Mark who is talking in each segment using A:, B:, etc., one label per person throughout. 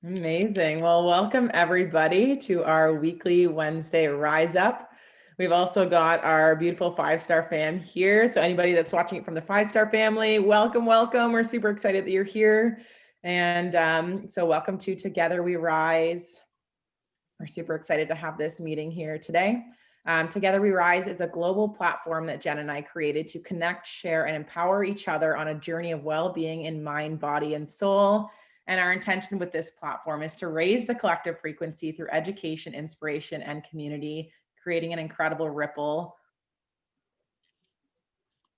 A: Amazing. Well, welcome everybody to our weekly Wednesday Rise Up. We've also got our beautiful 5-star fam here. So anybody that's watching it from the 5-star family, welcome, welcome. We're super excited that you're here. And so welcome to Together We Rise. We're super excited to have this meeting here today. Together We Rise is a global platform that Jen and I created to connect, share, and empower each other on a journey of well-being in mind, body, and soul. And our intention with this platform is to raise the collective frequency through education, inspiration, and community, creating an incredible ripple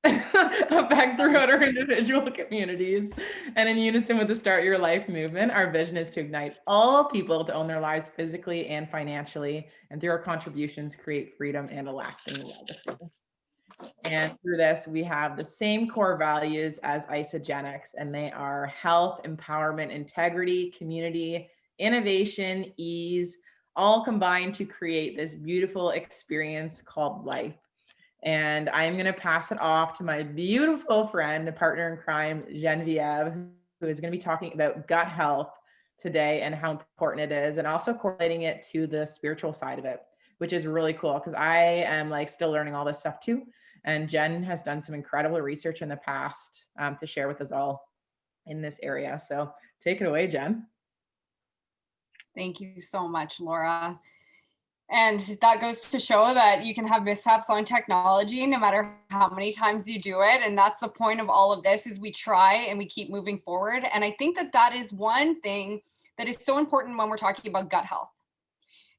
A: effect throughout our individual communities. And in unison with the Start Your Life movement, our vision is to ignite all people to own their lives physically and financially, and through our contributions, create freedom and a lasting legacy. And through this, we have the same core values as Isogenics, and they are health, empowerment, integrity, community, innovation, ease, all combined to create this beautiful experience called life. And I'm going to pass it off to my beautiful friend, a partner in crime, Genevieve, who is going to be talking about gut health today and how important it is, and also correlating it to the spiritual side of it, which is really cool because I am like still learning all this stuff too. And Jen has done some incredible research in the past to share with us all in this area. So take it away, Jen.
B: Thank you so much, Laura. And that goes to show that you can have mishaps on technology no matter how many times you do it. And that's the point of all of this, is we try and we keep moving forward. And I think that that is one thing that is so important when we're talking about gut health.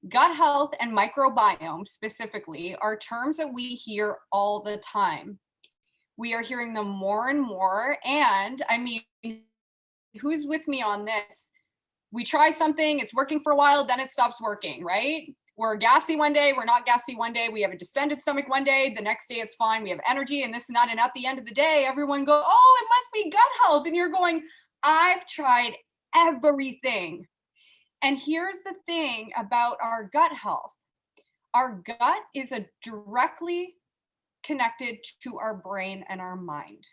B: Gut health and microbiome specifically are terms that we hear all the time. We are hearing them more and more. And I mean, who's with me on this? We try something, it's working for a while, then it stops working, right? We're gassy one day, we're not gassy one day, we have a distended stomach one day, the next day it's fine, we have energy and this and that. And at the end of the day, everyone goes, oh, it must be gut health. And you're going, I've tried everything. And here's the thing about our gut health. Our gut is directly connected to our brain and our mind.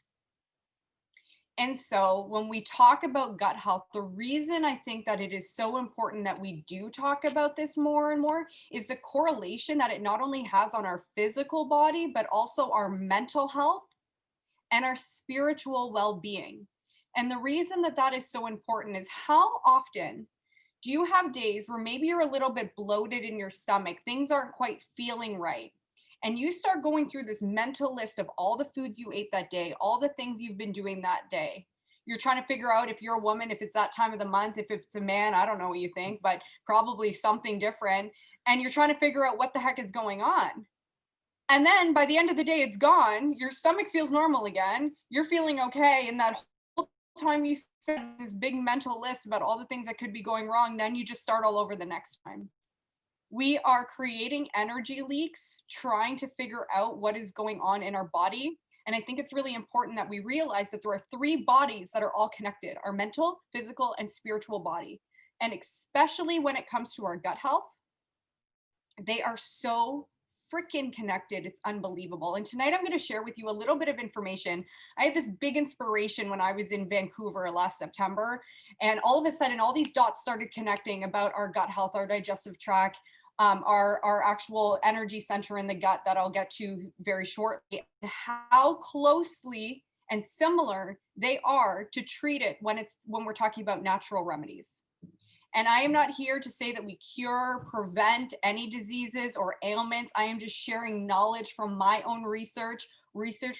B: And so when we talk about gut health, the reason I think that it is so important that we do talk about this more and more is the correlation that it not only has on our physical body, but also our mental health and our spiritual well-being. And the reason that that is so important is, how often do you have days where maybe you're a little bit bloated in your stomach, things aren't quite feeling right, and you start going through this mental list of all the foods you ate that day, all the things you've been doing that day. You're trying to figure out, if you're a woman, if it's that time of the month, if it's a man, I don't know what you think, but probably something different. And you're trying to figure out what the heck is going on. And then by the end of the day, it's gone. Your stomach feels normal again. You're feeling okay. And that whole time you spend this big mental list about all the things that could be going wrong, then you just start all over the next time. We are creating energy leaks, trying to figure out what is going on in our body. And I think it's really important that we realize that there are 3 bodies that are all connected: our mental, physical, and spiritual body. And especially when it comes to our gut health, they are so freaking connected. It's unbelievable. And tonight I'm going to share with you a little bit of information. I had this big inspiration when I was in Vancouver last September, and all of a sudden all these dots started connecting about our gut health, our digestive tract, our actual energy center in the gut that I'll get to very shortly, and how closely and similar they are to treat it when we're talking about natural remedies. And I am not here to say that we cure, prevent any diseases or ailments. I am just sharing knowledge from my own research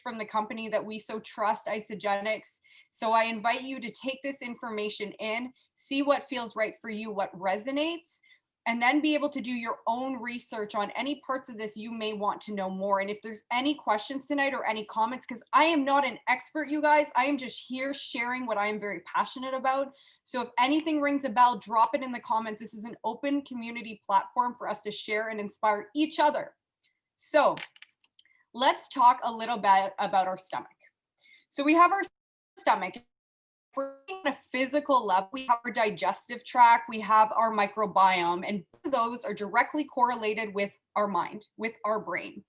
B: from the company that we so trust, Isogenics. So I invite you to take this information in, see what feels right for you, what resonates, and then be able to do your own research on any parts of this you may want to know more. And if there's any questions tonight or any comments, because I am not an expert, you guys, I am just here sharing what I am very passionate about. So if anything rings a bell, drop it in the comments. This is an open community platform for us to share and inspire each other. So let's talk a little bit about our stomach. So we have our stomach. We're on a physical level, we have our digestive tract, we have our microbiome, and both of those are directly correlated with our mind, with our brain.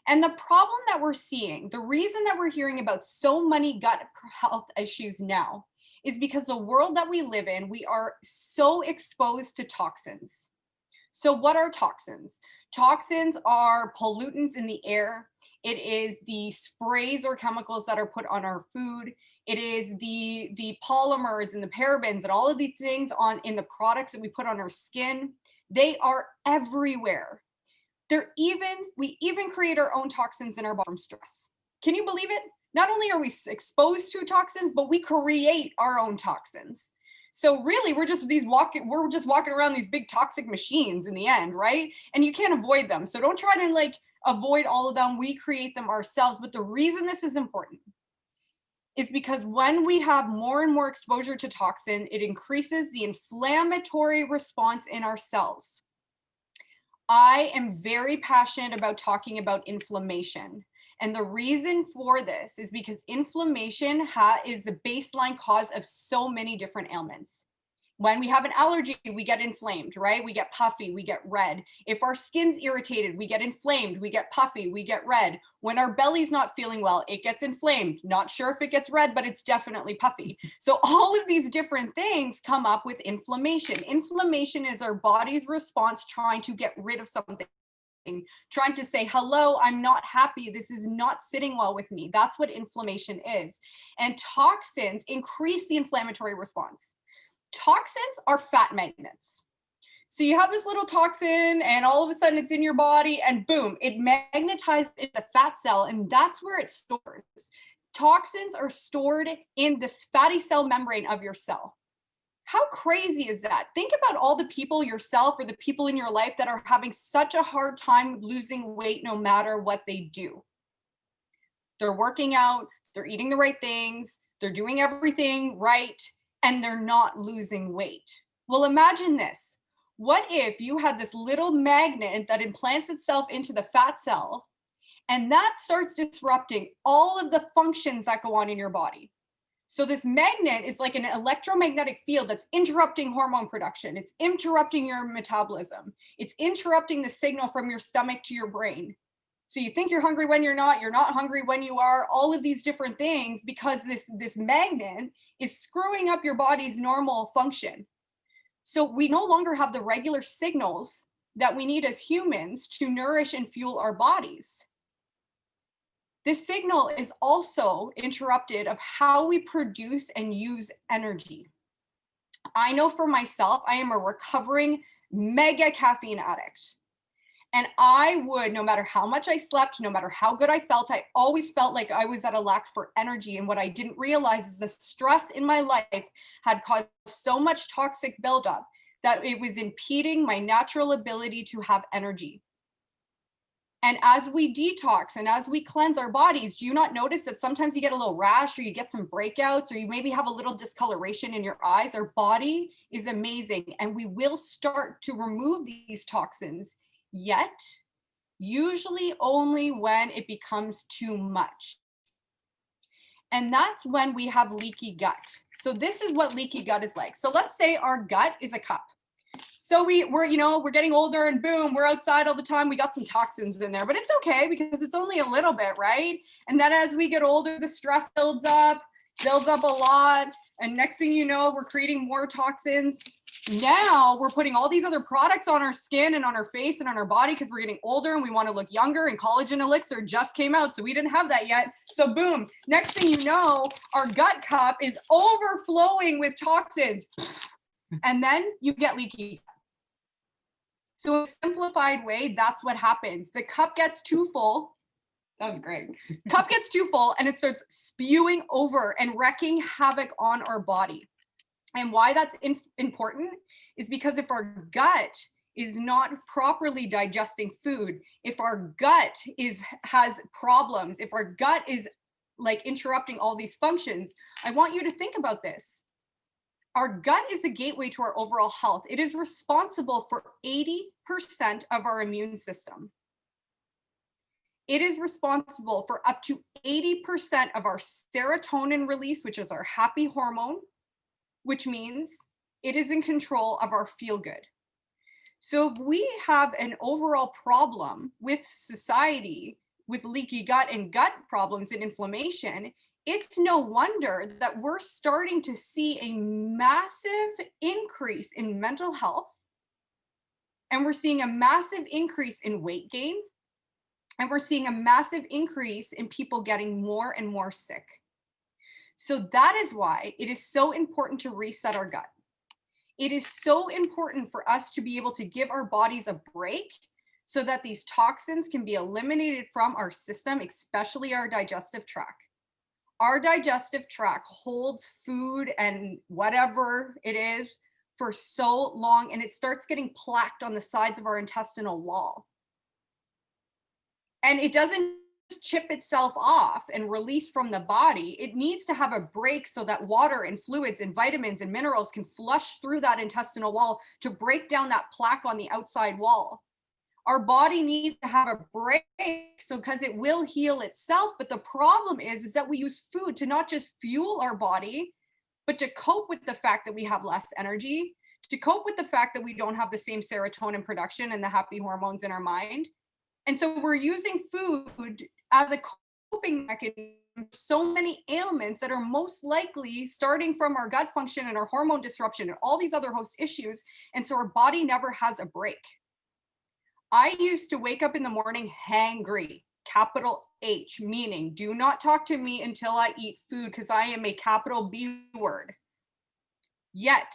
B: And the problem that we're seeing, the reason that we're hearing about so many gut health issues now, is because the world that we live in, we are so exposed to toxins. So what are toxins? Toxins are pollutants in the air. It is the sprays or chemicals that are put on our food. It is the polymers and the parabens and all of these things in the products that we put on our skin. They are everywhere. We even create our own toxins in our body from stress. Can you believe it? Not only are we exposed to toxins, but we create our own toxins. So really, we're just walking around these big toxic machines in the end, right? And you can't avoid them. So don't try to avoid all of them. We create them ourselves. But the reason this is important is because when we have more and more exposure to toxin, it increases the inflammatory response in our cells. I am very passionate about talking about inflammation. And the reason for this is because inflammation is the baseline cause of so many different ailments. When we have an allergy, we get inflamed, right? We get puffy, we get red. If our skin's irritated, we get inflamed, we get puffy, we get red. When our belly's not feeling well, it gets inflamed. Not sure if it gets red, but it's definitely puffy. So all of these different things come up with inflammation. Inflammation is our body's response trying to get rid of something. Trying to say, hello, I'm not happy. This is not sitting well with me. That's what inflammation is. And toxins increase the inflammatory response. Toxins are fat magnets. So you have this little toxin and all of a sudden it's in your body and boom, it magnetizes in the fat cell and that's where it stores. Toxins are stored in this fatty cell membrane of your cell. How crazy is that? Think about all the people yourself or the people in your life that are having such a hard time losing weight no matter what they do. They're working out, they're eating the right things, they're doing everything right, and they're not losing weight. Well, imagine this. What if you had this little magnet that implants itself into the fat cell, and that starts disrupting all of the functions that go on in your body? So this magnet is like an electromagnetic field that's interrupting hormone production. It's interrupting your metabolism. It's interrupting the signal from your stomach to your brain. So you think you're hungry when you're not hungry when you are, all of these different things because this magnet is screwing up your body's normal function. So we no longer have the regular signals that we need as humans to nourish and fuel our bodies. This signal is also interrupted of how we produce and use energy. I know for myself, I am a recovering mega caffeine addict. And I would, no matter how much I slept, no matter how good I felt, I always felt like I was at a lack for energy. And what I didn't realize is the stress in my life had caused so much toxic buildup that it was impeding my natural ability to have energy. And as we detox and as we cleanse our bodies, do you not notice that sometimes you get a little rash or you get some breakouts or you maybe have a little discoloration in your eyes? Our body is amazing and we will start to remove these toxins, yet usually only when it becomes too much. And that's when we have leaky gut. So this is what leaky gut is like. So let's say our gut is a cup. So we're getting older and boom, we're outside all the time. We got some toxins in there, but it's okay because it's only a little bit, right? And then as we get older, the stress builds up a lot. And next thing you know, we're creating more toxins. Now we're putting all these other products on our skin and on our face and on our body because we're getting older and we want to look younger, and collagen elixir just came out. So we didn't have that yet. So boom, next thing you know, our gut cup is overflowing with toxins. And then you get leaky gut. So in a simplified way, that's what happens. The cup gets too full. That was great. Cup gets too full and it starts spewing over and wreaking havoc on our body. And why that's important is because if our gut is not properly digesting food, if our gut has problems, if our gut is like interrupting all these functions, I want you to think about this. Our gut is a gateway to our overall health. It is responsible for 80% of our immune system. It is responsible for up to 80% of our serotonin release, which is our happy hormone, which means it is in control of our feel good. So if we have an overall problem with society, with leaky gut and gut problems and inflammation, it's no wonder that we're starting to see a massive increase in mental health, and we're seeing a massive increase in weight gain, and we're seeing a massive increase in people getting more and more sick. So that is why it is so important to reset our gut. It is so important for us to be able to give our bodies a break so that these toxins can be eliminated from our system, especially our digestive tract. Our digestive tract holds food and whatever it is for so long, and it starts getting plaqued on the sides of our intestinal wall. And it doesn't chip itself off and release from the body. It needs to have a break so that water and fluids and vitamins and minerals can flush through that intestinal wall to break down that plaque on the outside wall. Our body needs to have a break because it will heal itself. But the problem is that we use food to not just fuel our body, but to cope with the fact that we have less energy, to cope with the fact that we don't have the same serotonin production and the happy hormones in our mind. And so we're using food as a coping mechanism for so many ailments that are most likely starting from our gut function and our hormone disruption and all these other host issues. And so our body never has a break. I used to wake up in the morning hangry, capital H, meaning do not talk to me until I eat food because I am a capital B word. Yet,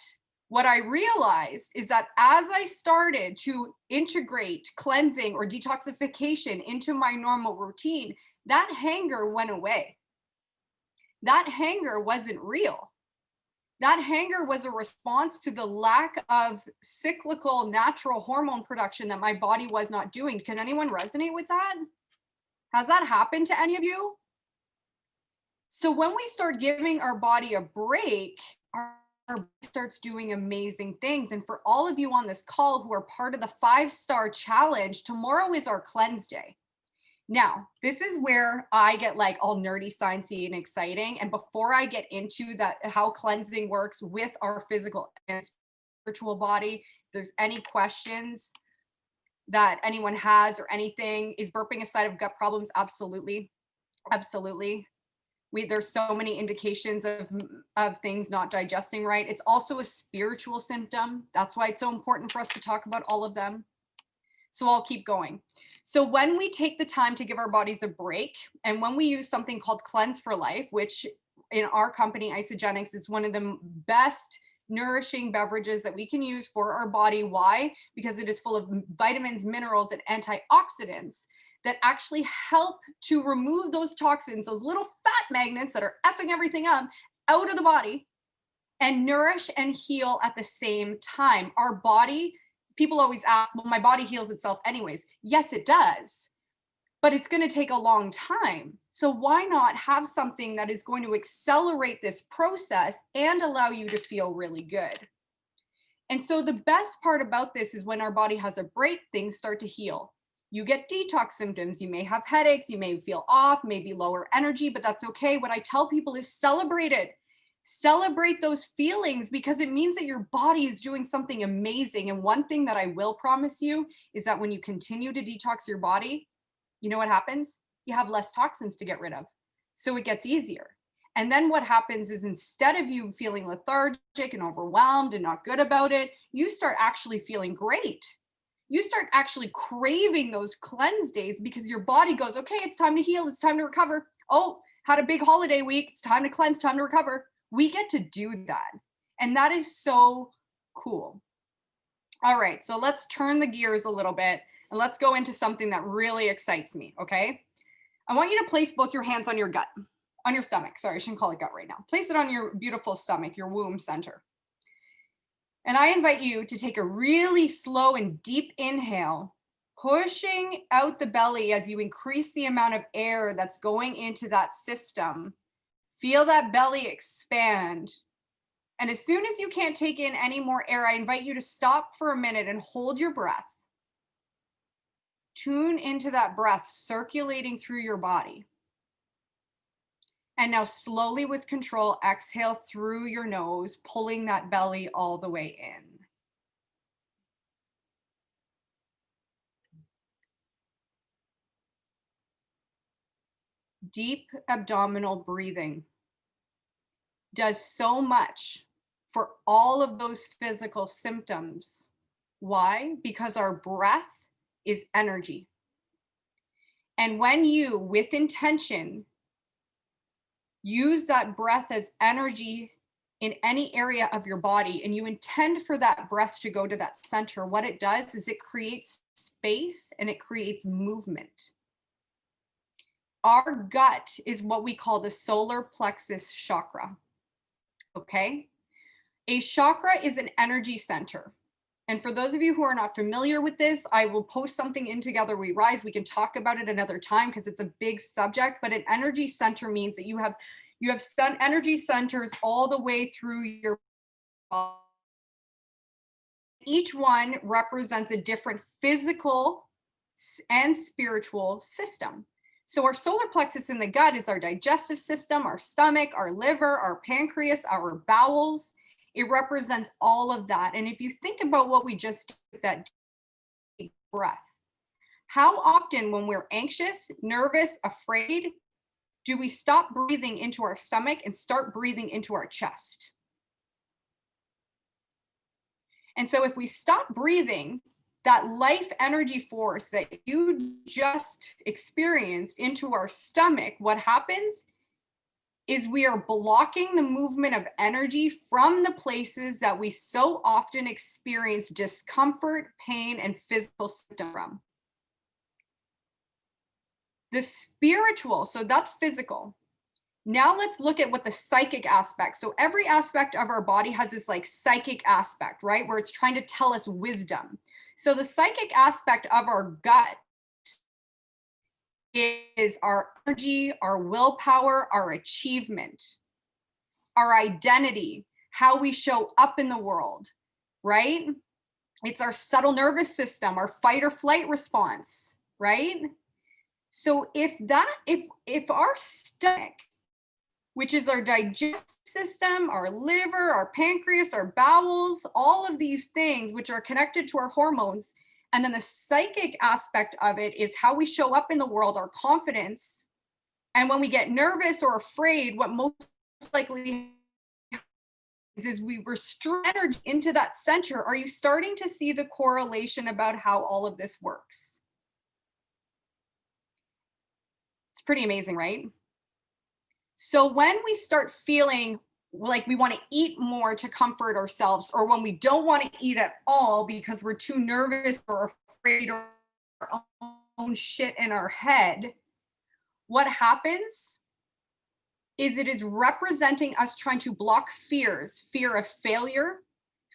B: what I realized is that as I started to integrate cleansing or detoxification into my normal routine, that hanger went away. That hanger wasn't real. That hanger was a response to the lack of cyclical natural hormone production that my body was not doing. Can anyone resonate with that? Has that happened to any of you? So when we start giving our body a break, our body starts doing amazing things. And for all of you on this call who are part of the 5-star challenge, tomorrow is our cleanse day. Now, this is where I get like all nerdy, sciencey, and exciting. And before I get into that, how cleansing works with our physical and spiritual body, if there's any questions that anyone has or anything, is burping a sign of gut problems? Absolutely. Absolutely. There's so many indications of things not digesting right. It's also a spiritual symptom. That's why it's so important for us to talk about all of them. So I'll keep going. So when we take the time to give our bodies a break, and when we use something called Cleanse for Life, which in our company, Isogenics, is one of the best nourishing beverages that we can use for our body. Why? Because it is full of vitamins, minerals, and antioxidants that actually help to remove those toxins, those little fat magnets that are effing everything up, out of the body, and nourish and heal at the same time. Our body, people always ask, well, my body heals itself anyways. Yes, it does, but it's going to take a long time. So why not have something that is going to accelerate this process and allow you to feel really good? And so the best part about this is when our body has a break, things start to heal. You get detox symptoms. You may have headaches. You may feel off, maybe lower energy, but that's okay. What I tell people is celebrate it. Celebrate those feelings because it means that your body is doing something amazing. And one thing that I will promise you is that when you continue to detox your body, you know what happens? You have less toxins to get rid of. So it gets easier. And then what happens is instead of you feeling lethargic and overwhelmed and not good about it, you start actually feeling great. You start actually craving those cleanse days because your body goes, okay, it's time to heal. It's time to recover. Oh, had a big holiday week. It's time to cleanse, time to recover. We get to do that. And that is so cool. All right, so let's turn the gears a little bit and let's go into something that really excites me, okay? I want you to place both your hands on your gut, on your stomach. Sorry, I shouldn't call it gut right now. Place it on your beautiful stomach, your womb center. And I invite you to take a really slow and deep inhale, pushing out the belly as you increase the amount of air that's going into that system. Feel that belly expand. And as soon as you can't take in any more air, I invite you to stop for a minute and hold your breath. Tune into that breath circulating through your body. And now slowly with control, exhale through your nose, pulling that belly all the way in. deep abdominal breathing does so much for all of those physical symptoms. Why? Because our breath is energy. And when you, with intention, use that breath as energy in any area of your body, and you intend for that breath to go to that center, what it does is it creates space and it creates movement. Our gut is what we call the solar plexus chakra. Okay? A chakra is an energy center. And for those of you who are not familiar with this, I will post something in Together We Rise. We can talk about it another time because it's a big subject, but an energy center means that you have energy centers all the way through your body. Each one represents a different physical and spiritual system. So our solar plexus in the gut is our digestive system, our stomach, our liver, our pancreas, our bowels. It represents all of that. And if you think about what we just did with that deep breath, how often when we're anxious, nervous, afraid, do we stop breathing into our stomach and start breathing into our chest? And so if we stop breathing, that life energy force that you just experienced into our stomach, what happens is we are blocking the movement of energy from the places that we so often experience discomfort, pain, and physical symptoms from. The spiritual, so that's physical. Now let's look at what the psychic aspect. So every aspect of our body has this like psychic aspect, right? Where it's trying to tell us wisdom. So the psychic aspect of our gut is our energy, our willpower, our achievement, our identity, how we show up in the world, right? It's our subtle nervous system, our fight or flight response, right? So if our stomach, which is our digestive system, our liver, our pancreas, our bowels, all of these things which are connected to our hormones, and then the psychic aspect of it is how we show up in the world, our confidence. And when we get nervous or afraid, what most likely is we restrict energy into that center. Are you starting to see the correlation about how all of this works? It's pretty amazing, right? So when we start feeling like we want to eat more to comfort ourselves, or when we don't want to eat at all because we're too nervous or afraid of our own shit in our head, what happens is it is representing us trying to block fears, fear of failure,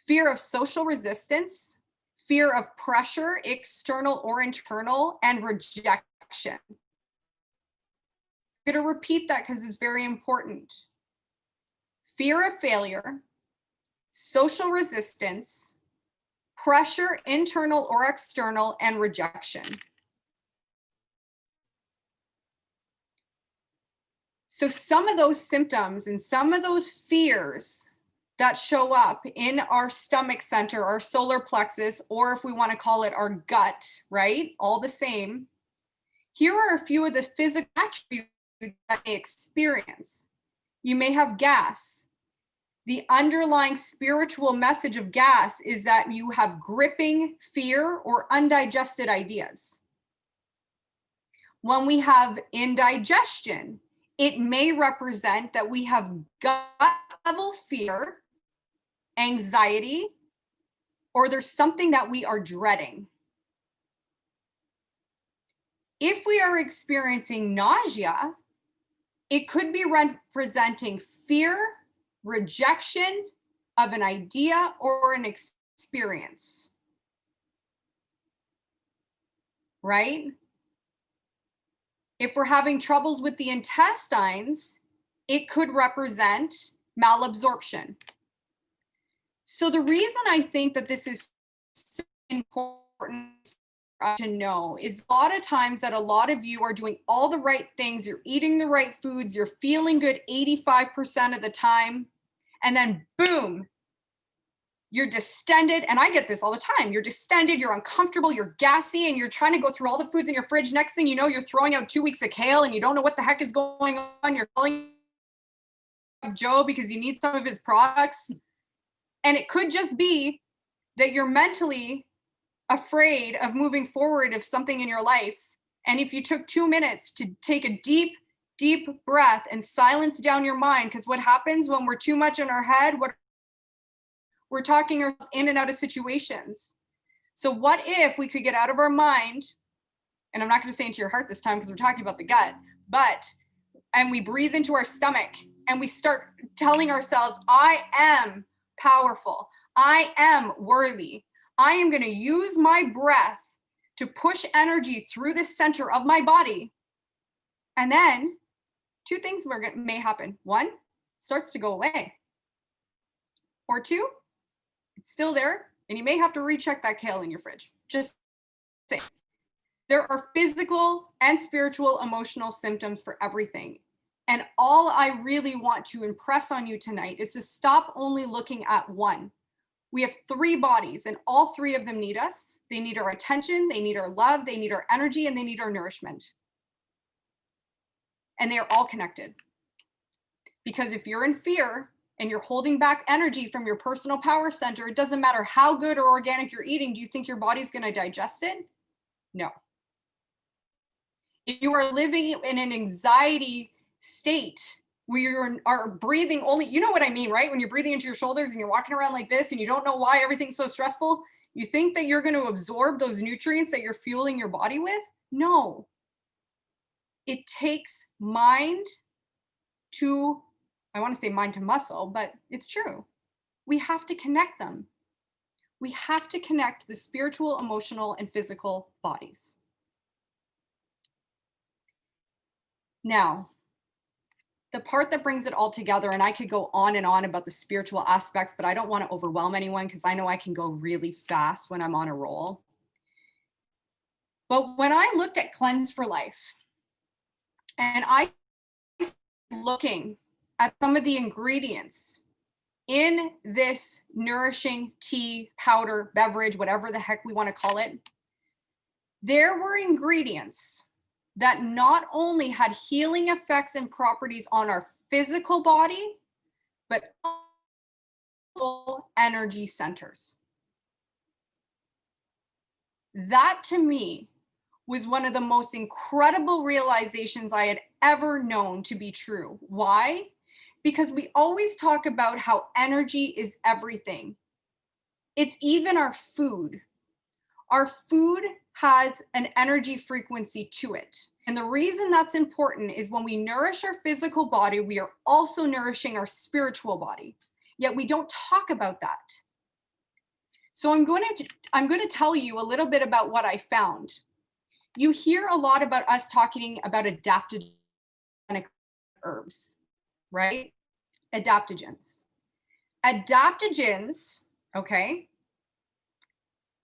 B: fear of social resistance, fear of pressure, external or internal, and rejection. I'm going to repeat that because it's very important. Fear of failure, social resistance, pressure, internal or external, and rejection. So some of those symptoms and some of those fears that show up in our stomach center, our solar plexus, or if we want to call it our gut, right? All the same. Here are a few of the physical attributes that they experience. You may have gas. The underlying spiritual message of gas is that you have gripping fear or undigested ideas. When we have indigestion, it may represent that we have gut level fear, anxiety, or there's something that we are dreading. If we are experiencing nausea, it could be representing fear, rejection of an idea or an experience, right? If we're having troubles with the intestines, it could represent malabsorption. So the reason I think that this is so important to know is a lot of times that a lot of you are doing all the right things, you're eating the right foods, you're feeling good 85% of the time, and then boom, you're distended, and I get this all the time. You're distended, you're uncomfortable, you're gassy, and you're trying to go through all the foods in your fridge. Next thing you know, you're throwing out 2 weeks of kale and you don't know what the heck is going on. You're calling Joe because you need some of his products. And it could just be that you're mentally afraid of moving forward of something in your life. And if you took 2 minutes to take a deep, deep breath and silence down your mind, because what happens when we're too much in our head, we're talking ourselves in and out of situations. So what if we could get out of our mind, and I'm not going to say into your heart this time because we're talking about the gut, and we breathe into our stomach and we start telling ourselves, I am powerful. I am worthy. I am going to use my breath to push energy through the center of my body. And then 2 things may happen. 1, it starts to go away. Or 2, it's still there, and you may have to recheck that kale in your fridge. Just saying. There are physical and spiritual emotional symptoms for everything. And all I really want to impress on you tonight is to stop only looking at one. We have 3 bodies, and all 3 of them need us. They need our attention, they need our love, they need our energy, and they need our nourishment. And they are all connected. Because if you're in fear and you're holding back energy from your personal power center, it doesn't matter how good or organic you're eating. Do you think your body's going to digest it? No. If you are living in an anxiety state where you are breathing only, you know what I mean, right? When you're breathing into your shoulders and you're walking around like this and you don't know why everything's so stressful, you think that you're going to absorb those nutrients that you're fueling your body with? No. It takes mind to, I want to say mind to muscle, but it's true. We have to connect them. We have to connect the spiritual, emotional, and physical bodies. Now, the part that brings it all together, and I could go on and on about the spiritual aspects, but I don't want to overwhelm anyone because I know I can go really fast when I'm on a roll. But when I looked at Cleanse for Life, and I was looking at some of the ingredients in this nourishing tea, powder, beverage, whatever the heck we want to call it, there were ingredients that not only had healing effects and properties on our physical body, but also energy centers. That to me was one of the most incredible realizations I had ever known to be true. Why? Because we always talk about how energy is everything. It's even our food. Our food has an energy frequency to it. And the reason that's important is when we nourish our physical body, we are also nourishing our spiritual body. Yet we don't talk about that. So I'm going to tell you a little bit about what I found. You hear a lot about us talking about adaptogenic herbs, right? Adaptogens. Adaptogens, okay,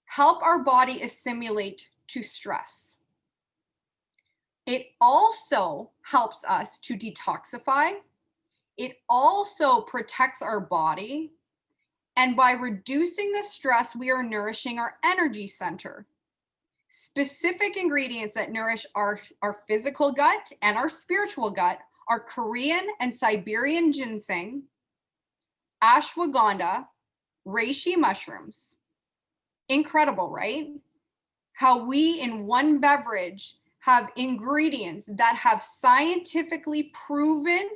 B: help our body assimilate to stress. It also helps us to detoxify. It also protects our body. And by reducing the stress, we are nourishing our energy center. Specific ingredients that nourish our physical gut and our spiritual gut are Korean and Siberian ginseng, ashwagandha, reishi mushrooms. Incredible, right? How we in one beverage have ingredients that have scientifically proven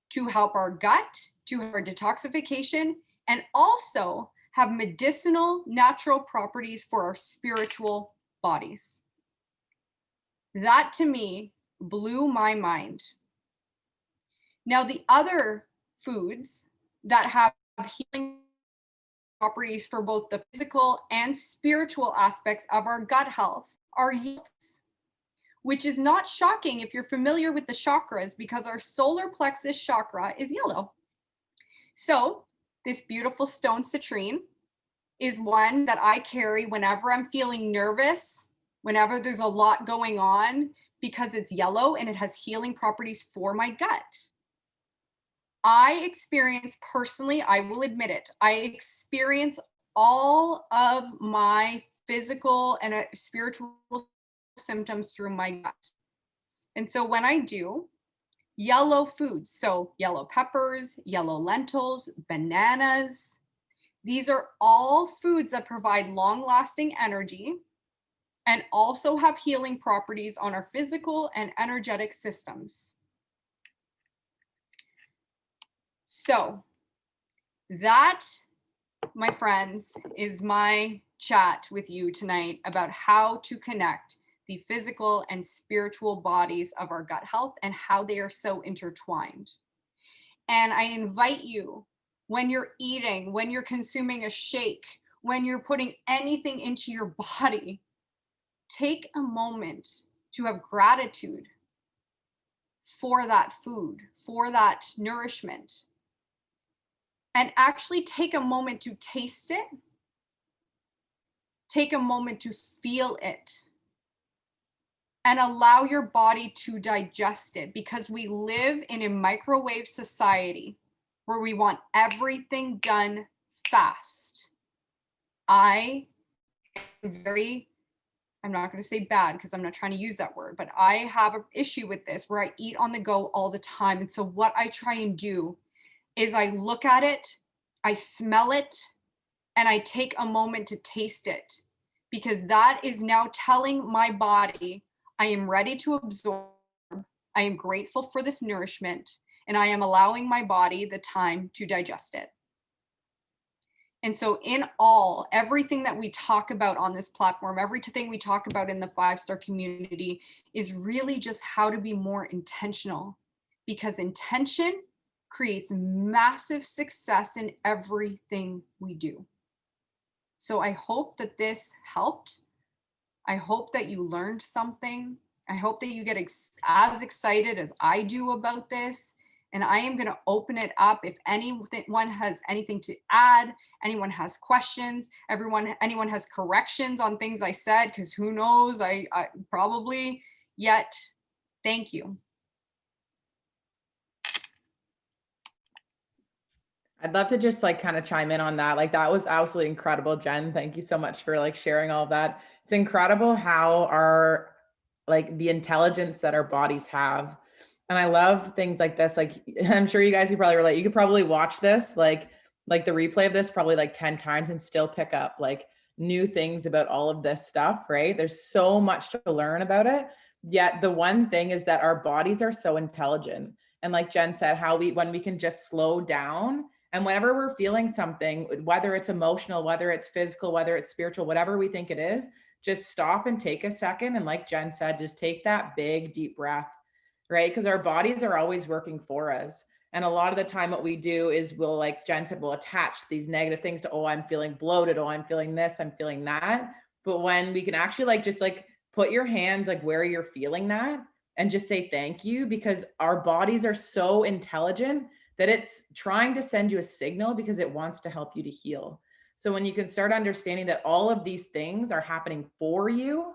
B: to help our gut, to our detoxification, and also have medicinal natural properties for our spiritual bodies. That to me blew my mind. Now, the other foods that have healing properties for both the physical and spiritual aspects of our gut health are yellows, which is not shocking if you're familiar with the chakras because our solar plexus chakra is yellow. So this beautiful stone citrine is one that I carry whenever I'm feeling nervous, whenever there's a lot going on, because it's yellow and it has healing properties for my gut. I experience personally, I will admit it, I experience all of my physical and spiritual symptoms through my gut. And so when I do yellow foods, so yellow peppers, yellow lentils, bananas, these are all foods that provide long lasting energy and also have healing properties on our physical and energetic systems. So that, my friends, is my chat with you tonight about how to connect the physical and spiritual bodies of our gut health and how they are so intertwined. And I invite you, when you're eating, when you're consuming a shake, when you're putting anything into your body, take a moment to have gratitude for that food, for that nourishment, and actually take a moment to taste it. Take a moment to feel it and allow your body to digest it, because we live in a microwave society where we want everything done fast. I am very, I'm not going to say bad because I'm not trying to use that word, but I have an issue with this where I eat on the go all the time. And so what I try and do is I look at it, I smell it, and I take a moment to taste it, because that is now telling my body I am ready to absorb. I am grateful for this nourishment, and I am allowing my body the time to digest it. And so in all, everything that we talk about on this platform, everything we talk about in the 5-star community is really just how to be more intentional, because intention creates massive success in everything we do. So I hope that this helped. I hope that you learned something. I hope that you get as excited as I do about this. And I am going to open it up. If anyone has anything to add, anyone has questions, anyone has corrections on things I said, because who knows, I probably yet. Thank you.
A: I'd love to just like kind of chime in on that. Like that was absolutely incredible, Jen. Thank you so much for like sharing all of that. It's incredible how our like the intelligence that our bodies have. And I love things like this. Like I'm sure you guys could probably relate. You could probably watch this like the replay of this probably like 10 times and still pick up like new things about all of this stuff, right? There's so much to learn about it. Yet the one thing is that our bodies are so intelligent. And like Jen said, when we can just slow down, and whenever we're feeling something, whether it's emotional, whether it's physical, whether it's spiritual, whatever we think it is, just stop and take a second. And like Jen said, just take that big, deep breath, right? Because our bodies are always working for us. And a lot of the time what we do is we'll, like Jen said, we'll attach these negative things to, oh, I'm feeling bloated. Oh, I'm feeling this, I'm feeling that. But when we can actually like, just like put your hands like where you're feeling that and just say thank you, because our bodies are so intelligent that it's trying to send you a signal because it wants to help you to heal. So when you can start understanding that all of these things are happening for you,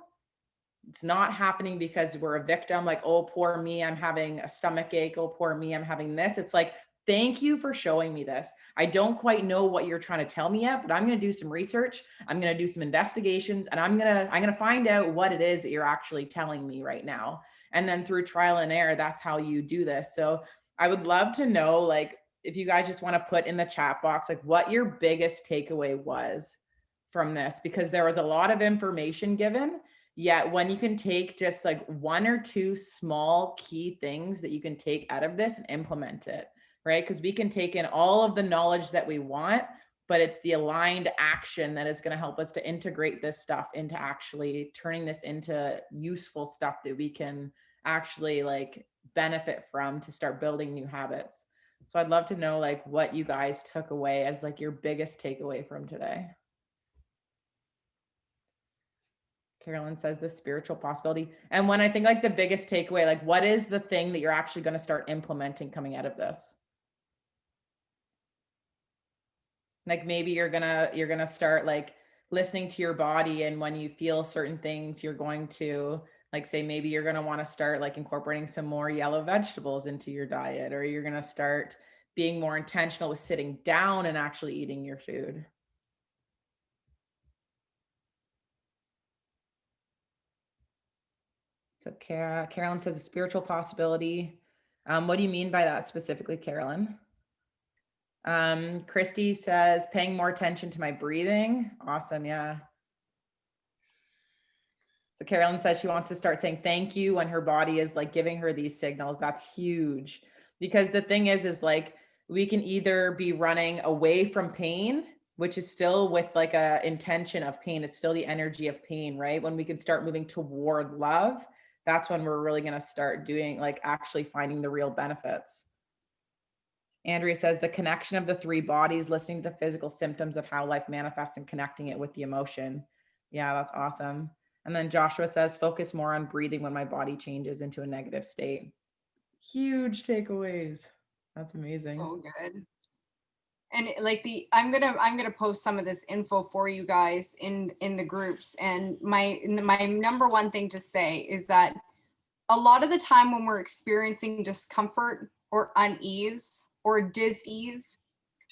A: it's not happening because we're a victim, like, oh, poor me, I'm having a stomach ache. Oh, poor me, I'm having this. It's like, thank you for showing me this. I don't quite know what you're trying to tell me yet, but I'm going to do some research. I'm going to do some investigations, and I'm going to find out what it is that you're actually telling me right now. And then through trial and error, that's how you do this. So I would love to know, like, if you guys just want to put in the chat box, like what your biggest takeaway was from this, because there was a lot of information given. Yet when you can take just like one or two small key things that you can take out of this and implement it, right? Because we can take in all of the knowledge that we want, but it's the aligned action that is going to help us to integrate this stuff into actually turning this into useful stuff that we can actually like benefit from to start building new habits. So I'd love to know like what you guys took away as like your biggest takeaway from today. Carolyn says the spiritual possibility. And when I think like the biggest takeaway, like what is the thing that you're actually going to start implementing coming out of this? Like maybe you're going to start like listening to your body, and when you feel certain things, you're going to like say maybe you're going to want to start like incorporating some more yellow vegetables into your diet, or you're going to start being more intentional with sitting down and actually eating your food. So Carolyn says a spiritual possibility. What do you mean by that specifically, Carolyn? Christy says paying more attention to my breathing. Awesome. Yeah. So Carolyn says she wants to start saying thank you when her body is like giving her these signals. That's huge, because the thing is like we can either be running away from pain, which is still with like a intention of pain. It's still the energy of pain, right? When we can start moving toward love, that's when we're really going to start doing, like, actually finding the real benefits. Andrea says the connection of the three bodies, listening to the physical symptoms of how life manifests and connecting it with the emotion. Yeah, that's awesome. And then Joshua says focus more on breathing when my body changes into a negative state. Huge takeaways. That's amazing.
B: So good. And like I'm gonna post some of this info for you guys in the groups. And my number one thing to say is that a lot of the time when we're experiencing discomfort or unease or dis-ease,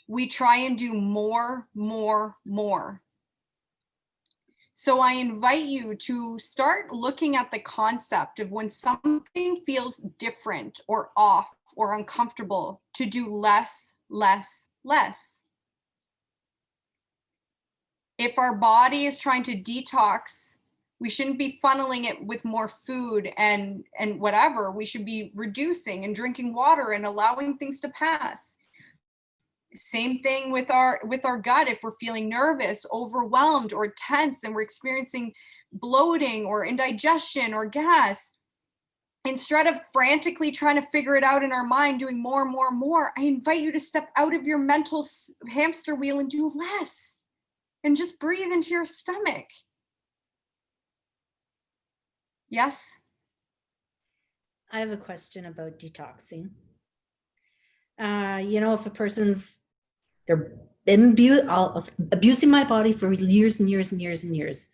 B: we try and do more. So I invite you to start looking at the concept of when something feels different or off or uncomfortable, to do less. If our body is trying to detox, we shouldn't be funneling it with more food and whatever. We should be reducing and drinking water and allowing things to pass. Same thing with our gut. If we're feeling nervous, overwhelmed, or tense, and we're experiencing bloating or indigestion or gas, instead of frantically trying to figure it out in our mind, doing more, I invite you to step out of your mental hamster wheel and do less, and just breathe into your stomach. Yes?
C: I have a question about detoxing. If a person's, they're abusing my body for years and years and years and years,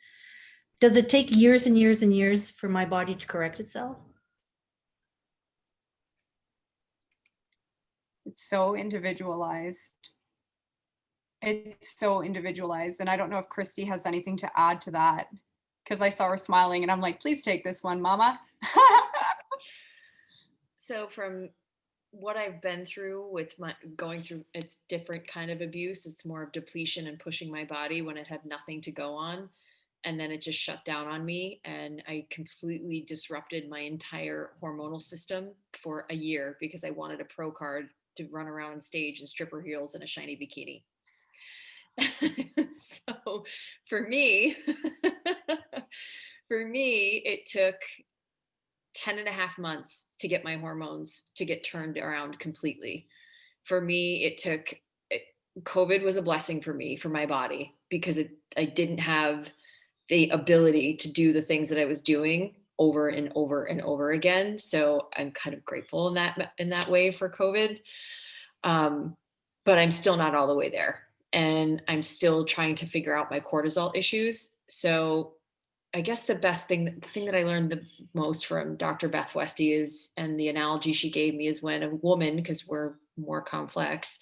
C: does it take years and years and years for my body to correct itself?
B: It's so individualized. It's so individualized. And I don't know if Christy has anything to add to that, because I saw her smiling and I'm like, please take this one, Mama.
D: So from what I've been through with going through, it's different kind of abuse. It's more of depletion and pushing my body when it had nothing to go on. And then it just shut down on me. And I completely disrupted my entire hormonal system for a year because I wanted a pro card to run around on stage in stripper heels and a shiny bikini. So for me, it took 10 and a half months to get my hormones to get turned around completely. For me, COVID was a blessing for me, for my body, because I didn't have the ability to do the things that I was doing over and over and over again. So I'm kind of grateful in that way for COVID. But I'm still not all the way there. And I'm still trying to figure out my cortisol issues. So I guess the thing that I learned the most from Dr. Beth Westy and the analogy she gave me, is when a woman, because we're more complex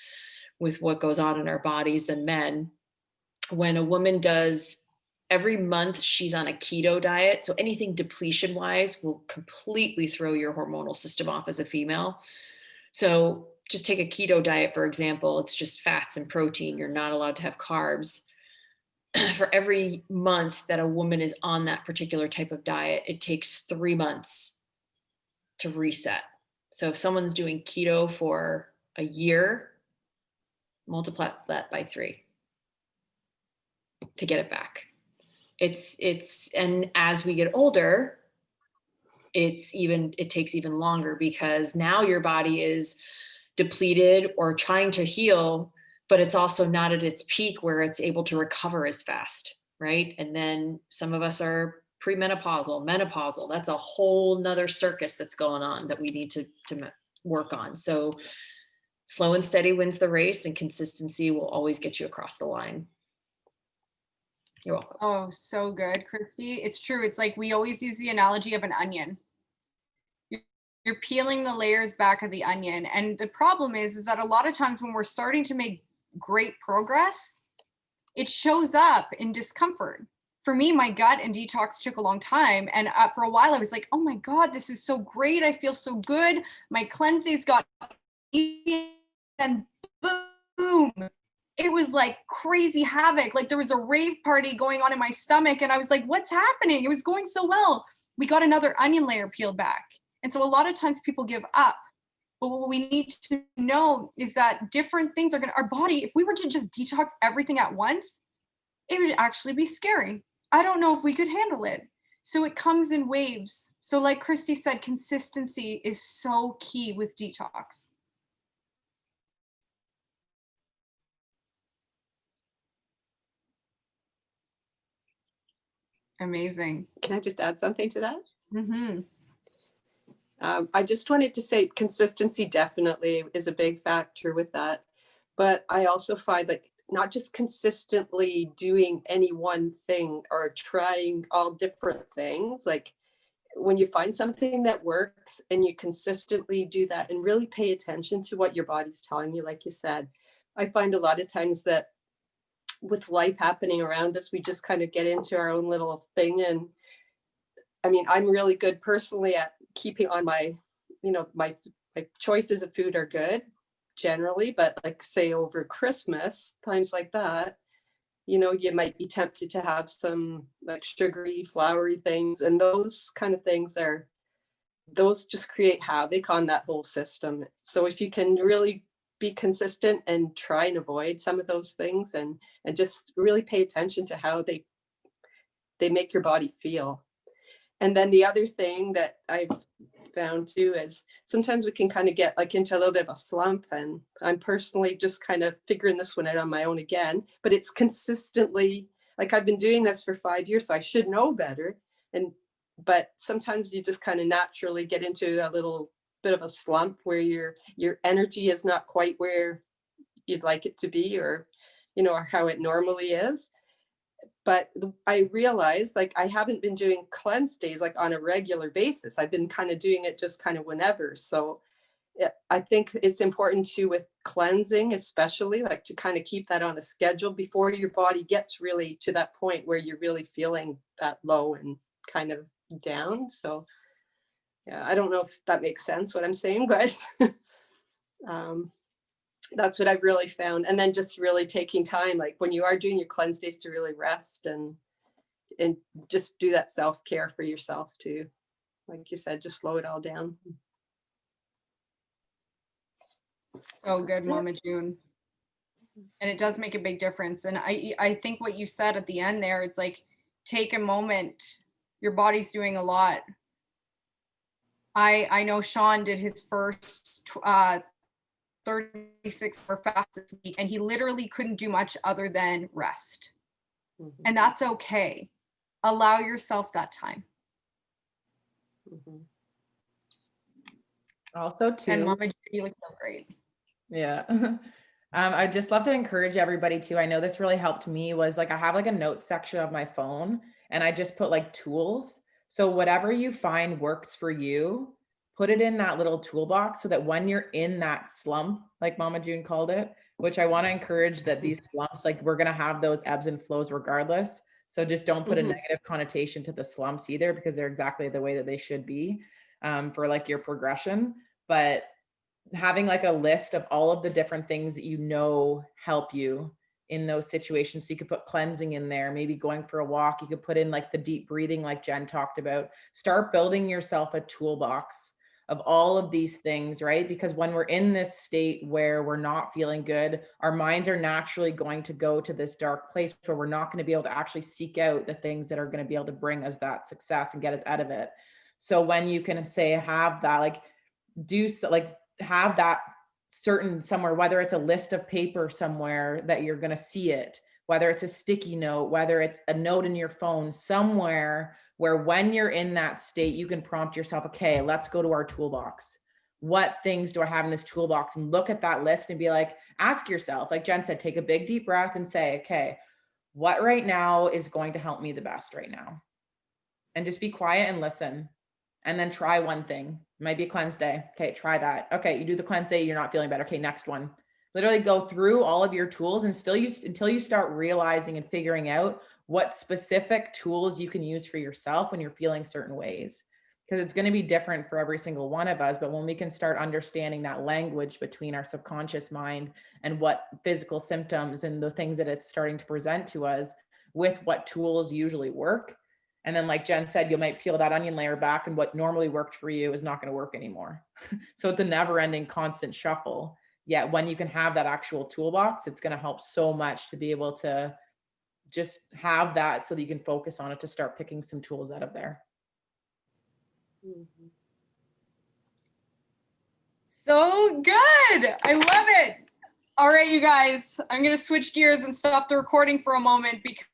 D: with what goes on in our bodies than men, when a woman does, every month she's on a keto diet. So anything depletion wise will completely throw your hormonal system off as a female. So just take a keto diet, for example. It's just fats and protein. You're not allowed to have carbs. For every month that a woman is on that particular type of diet, it takes 3 months to reset. So if someone's doing keto for a year, multiply that by 3 to get it back. And as we get older, it takes even longer, because now your body is depleted or trying to heal, but it's also not at its peak where it's able to recover as fast, right? And then some of us are premenopausal, menopausal. That's a whole nother circus that's going on that we need to work on. So slow and steady wins the race, and consistency will always get you across the line. You're welcome.
B: Oh, so good, Christy. It's true. It's like we always use the analogy of an onion. You're peeling the layers back of the onion. And the problem is that a lot of times when we're starting to make great progress, it shows up in discomfort. For me, my gut and detox took a long time. And for a while I was like, oh my God, this is so great. I feel so good. My cleanse days got easy, and boom, it was like crazy havoc. Like there was a rave party going on in my stomach. And I was like, what's happening? It was going so well. We got another onion layer peeled back. And so a lot of times people give up. But what we need to know is that different things are going to, our body, if we were to just detox everything at once, it would actually be scary. I don't know if we could handle it. So it comes in waves. So like Christy said, consistency is so key with detox. Amazing.
E: Can I just add something to that?
B: Mm-hmm.
E: I just wanted to say consistency definitely is a big factor with that. But I also find like not just consistently doing any one thing or trying all different things. Like when you find something that works and you consistently do that and really pay attention to what your body's telling you, like you said, I find a lot of times that with life happening around us, we just kind of get into our own little thing. And I mean, I'm really good personally at keeping on my, my choices of food are good generally, but like say over Christmas, times like that, you might be tempted to have some like sugary, floury things. And those kind of things those just create havoc on that whole system. So if you can really be consistent and try and avoid some of those things and just really pay attention to how they make your body feel. And then the other thing that I've found too is sometimes we can kind of get like into a little bit of a slump, and I'm personally just kind of figuring this one out on my own again, but it's consistently like I've been doing this for 5 years, so I should know better. But sometimes you just kind of naturally get into a little bit of a slump where your energy is not quite where you'd like it to be, or or how it normally is. But I realized like I haven't been doing cleanse days like on a regular basis. I've been kind of doing it just kind of whenever. So I think it's important to, with cleansing especially, like to kind of keep that on a schedule before your body gets really to that point where you're really feeling that low and kind of down. So yeah, I don't know if that makes sense what I'm saying, but that's what I've really found. And then just really taking time, like when you are doing your cleanse days, to really rest and just do that self-care for yourself too. Like you said, just slow it all down.
B: So good, Mama June. And it does make a big difference. And I think what you said at the end there, it's like, take a moment. Your body's doing a lot. I know Sean did his first 36-hour fast this week, and he literally couldn't do much other than rest. Mm-hmm. And that's okay. Allow yourself that time.
E: Mm-hmm.
A: Also too.
B: And Mama, you look so great.
A: Yeah. I'd just love to encourage everybody too. I know this really helped me, was like, I have like a note section of my phone and I just put like tools. So whatever you find works for you, put it in that little toolbox so that when you're in that slump, like Mama June called it, which I want to encourage, that these slumps, like we're going to have those ebbs and flows regardless. So just don't put a negative connotation to the slumps either, because they're exactly the way that they should be for like your progression. But having like a list of all of the different things that help you in those situations. So you could put cleansing in there, maybe going for a walk. You could put in like the deep breathing, like Jen talked about. Start building yourself a toolbox of all of these things, right? Because when we're in this state where we're not feeling good, our minds are naturally going to go to this dark place where we're not going to be able to actually seek out the things that are going to be able to bring us that success and get us out of it. So when you can say, have that, like have that certain somewhere, whether it's a list of paper somewhere that you're going to see it, whether it's a sticky note, whether it's a note in your phone, somewhere where when you're in that state, you can prompt yourself, okay, let's go to our toolbox. What things do I have in this toolbox? And look at that list and be like, ask yourself, like Jen said, take a big deep breath and say, okay, what right now is going to help me the best right now? And just be quiet and listen. and then try one thing. It might be a cleanse day. Okay, try that. Okay, you do the cleanse day, you're not feeling better. Okay, next one. Literally go through all of your tools and until you start realizing and figuring out what specific tools you can use for yourself when you're feeling certain ways. Because it's going to be different for every single one of us. But when we can start understanding that language between our subconscious mind and what physical symptoms and the things that it's starting to present to us with what tools usually work. And then, like Jen said, you might peel that onion layer back, and what normally worked for you is not going to work anymore. So it's a never ending constant shuffle. Yet when you can have that actual toolbox, it's going to help so much to be able to just have that so that you can focus on it, to start picking some tools out of there.
B: Mm-hmm. So good. I love it. All right, you guys, I'm going to switch gears and stop the recording for a moment because